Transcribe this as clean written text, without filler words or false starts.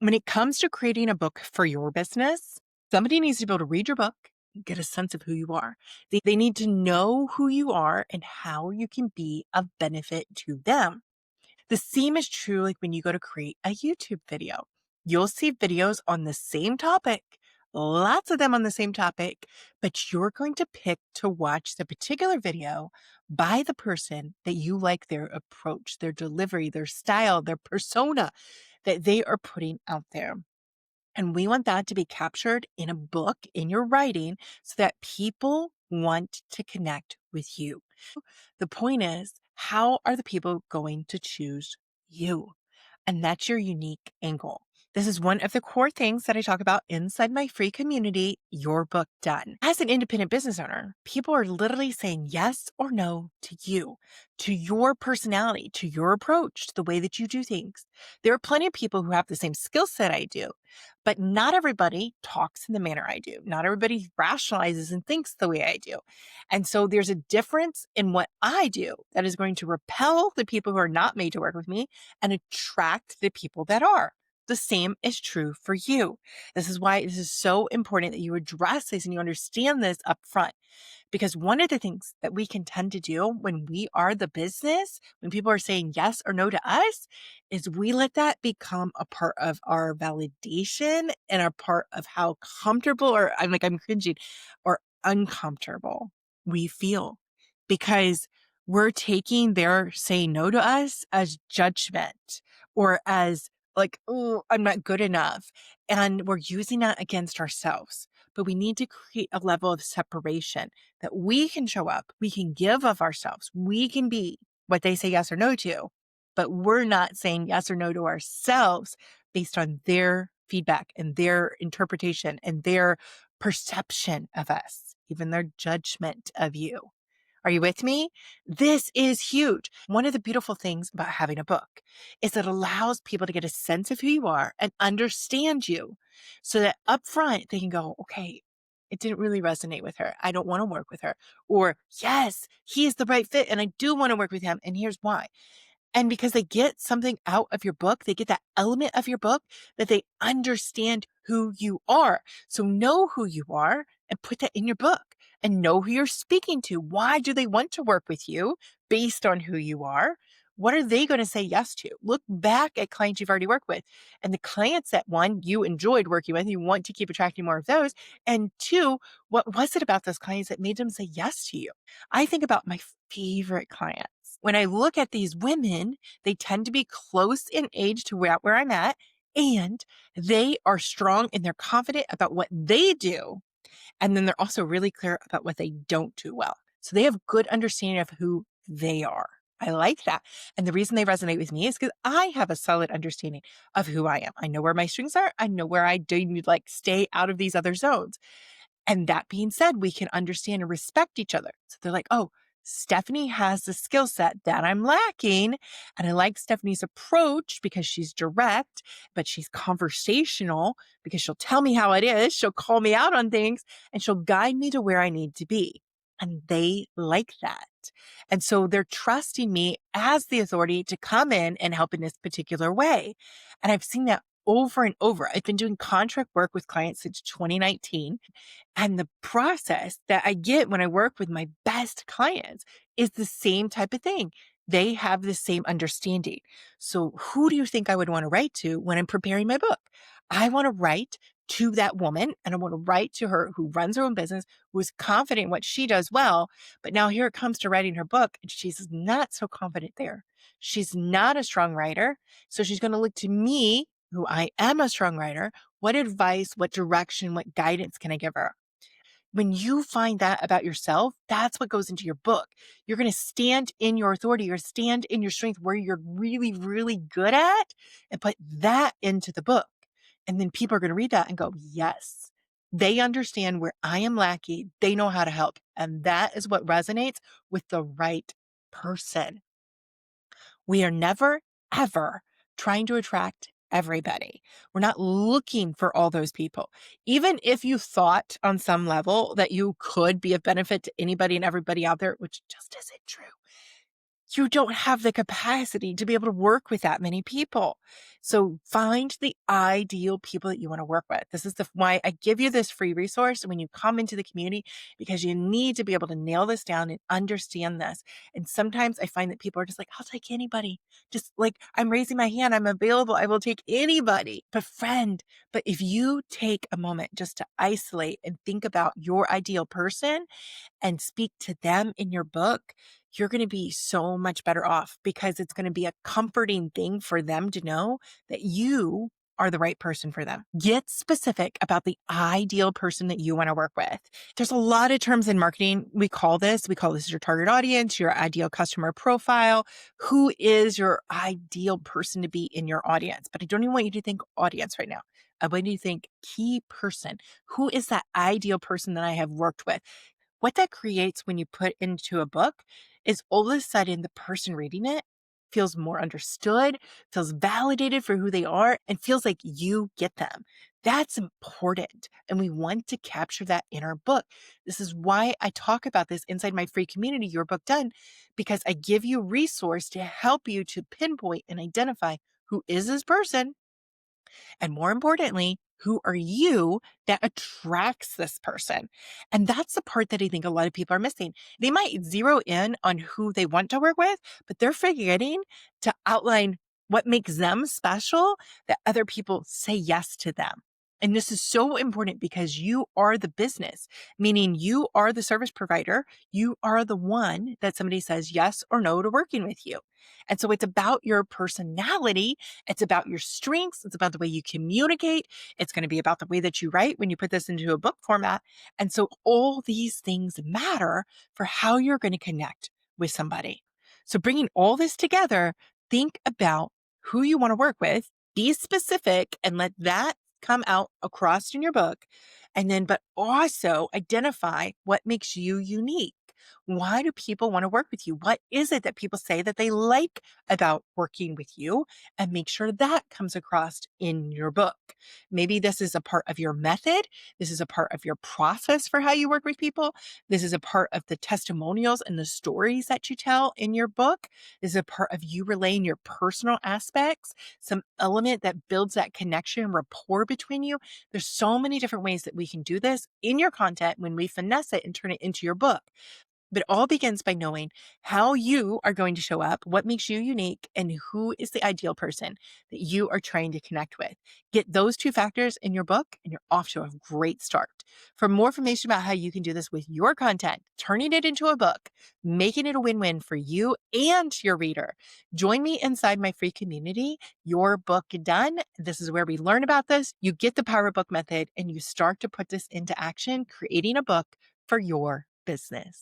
When it comes to creating a book for your business, somebody needs to be able to read your book, get a sense of who you are. They need to know who you are and how you can be of benefit to them. The same is true like when you go to create a YouTube video. You'll see videos on the same topic, lots of them on the same topic, but you're going to pick to watch the particular video by the person that you like their approach, their delivery, their style, their persona that they are putting out there. And we want that to be captured in a book, in your writing, so that people want to connect with you. The point is, how are the people going to choose you? And that's your unique angle. This is one of the core things that I talk about inside my free community, Your Book Done. As an independent business owner, people are literally saying yes or no to you, to your personality, to your approach, to the way that you do things. There are plenty of people who have the same skill set I do, but not everybody talks in the manner I do. Not everybody rationalizes and thinks the way I do. And so there's a difference in what I do that is going to repel the people who are not made to work with me and attract the people that are. The same is true for you. This is why this is so important that you address this and you understand this up front. Because one of the things that we can tend to do when we are the business, when people are saying yes or no to us, is we let that become a part of our validation and a part of how comfortable, or I'm cringing, or uncomfortable we feel, because we're taking their saying no to us as judgment or as like, oh, I'm not good enough. And we're using that against ourselves. But we need to create a level of separation that we can show up, we can give of ourselves, we can be what they say yes or no to, but we're not saying yes or no to ourselves based on their feedback and their interpretation and their perception of us, even their judgment of you. Are you with me? This is huge. One of the beautiful things about having a book is it allows people to get a sense of who you are and understand you so that up front they can go, okay, it didn't really resonate with her. I don't want to work with her. Or, yes, he is the right fit and I do want to work with him. And here's why. And because they get something out of your book, they get that element of your book that they understand who you are. So know who you are and put that in your book and know who you're speaking to. Why do they want to work with you based on who you are? What are they going to say yes to? Look back at clients you've already worked with and the clients that one, you enjoyed working with, you want to keep attracting more of those. And two, what was it about those clients that made them say yes to you? I think about my favorite clients. When I look at these women, they tend to be close in age to where I'm at, and they are strong and they're confident about what they do. And then they're also really clear about what they don't do well. So they have good understanding of who they are. I like that. And the reason they resonate with me is because I have a solid understanding of who I am. I know where my strengths are. I know where I do like stay out of these other zones. And that being said, we can understand and respect each other. So they're like, oh, Stephanie has the skill set that I'm lacking. And I like Stephanie's approach because she's direct, but she's conversational because she'll tell me how it is. She'll call me out on things and she'll guide me to where I need to be. And they like that. And so they're trusting me as the authority to come in and help in this particular way. And I've seen that over and over. I've been doing contract work with clients since 2019. And the process that I get when I work with my best clients is the same type of thing. They have the same understanding. So who do you think I would want to write to when I'm preparing my book? I want to write to that woman and I want to write to her who runs her own business, who is confident in what she does well. But now here it comes to writing her book and she's not so confident there. She's not a strong writer. So she's going to look to me, who I am a strong writer. What advice, what direction, what guidance can I give her? When you find that about yourself, that's what goes into your book. You're going to stand in your authority, you're stand in your strength where you're really, really good at and put that into the book. And then people are going to read that and go, yes, they understand where I am lacking. They know how to help. And that is what resonates with the right person. We are never, ever trying to attract everybody. We're not looking for all those people. Even if you thought on some level that you could be of benefit to anybody and everybody out there, which just isn't true. you don't have the capacity to be able to work with that many people. So find the ideal people that you want to work with. This is why I give you this free resource when you come into the community, because you need to be able to nail this down and understand this. And sometimes I find that people are just like, I'll take anybody. Just like, I'm raising my hand, I'm available, I will take anybody. But if you take a moment just to isolate and think about your ideal person and speak to them in your book, you're going to be so much better off, because it's going to be a comforting thing for them to know that you are the right person for them. Get specific about the ideal person that you want to work with. There's a lot of terms in marketing. We call this your target audience, your ideal customer profile. Who is your ideal person to be in your audience? But I don't even want you to think audience right now. I want you to think key person. Who is that ideal person that I have worked with? What that creates when you put into a book is all of a sudden the person reading it feels more understood, feels validated for who they are, and feels like you get them. That's important. And we want to capture that in our book. This is why I talk about this inside my free community, Your Book Done, because I give you resource to help you to pinpoint and identify who is this person, and more importantly, who are you that attracts this person? And that's the part that I think a lot of people are missing. They might zero in on who they want to work with, but they're forgetting to outline what makes them special, that other people say yes to them. And this is so important because you are the business, meaning you are the service provider. You are the one that somebody says yes or no to working with you. And so it's about your personality. It's about your strengths. It's about the way you communicate. It's going to be about the way that you write when you put this into a book format. And so all these things matter for how you're going to connect with somebody. So bringing all this together, think about who you want to work with, be specific, and let that come out across in your book. And then, but also identify what makes you unique. Why do people want to work with you? What is it that people say that they like about working with you? And make sure that comes across in your book. Maybe this is a part of your method. This is a part of your process for how you work with people. This is a part of the testimonials and the stories that you tell in your book. This is a part of you relaying your personal aspects, some element that builds that connection, rapport between you. There's so many different ways that we can do this in your content when we finesse it and turn it into your book. But it all begins by knowing how you are going to show up, what makes you unique, and who is the ideal person that you are trying to connect with. Get those two factors in your book, and you're off to a great start. For more information about how you can do this with your content, turning it into a book, making it a win-win for you and your reader, join me inside my free community, Your Book Done. This is where we learn about this. You get the Power Book method, and you start to put this into action, creating a book for your business.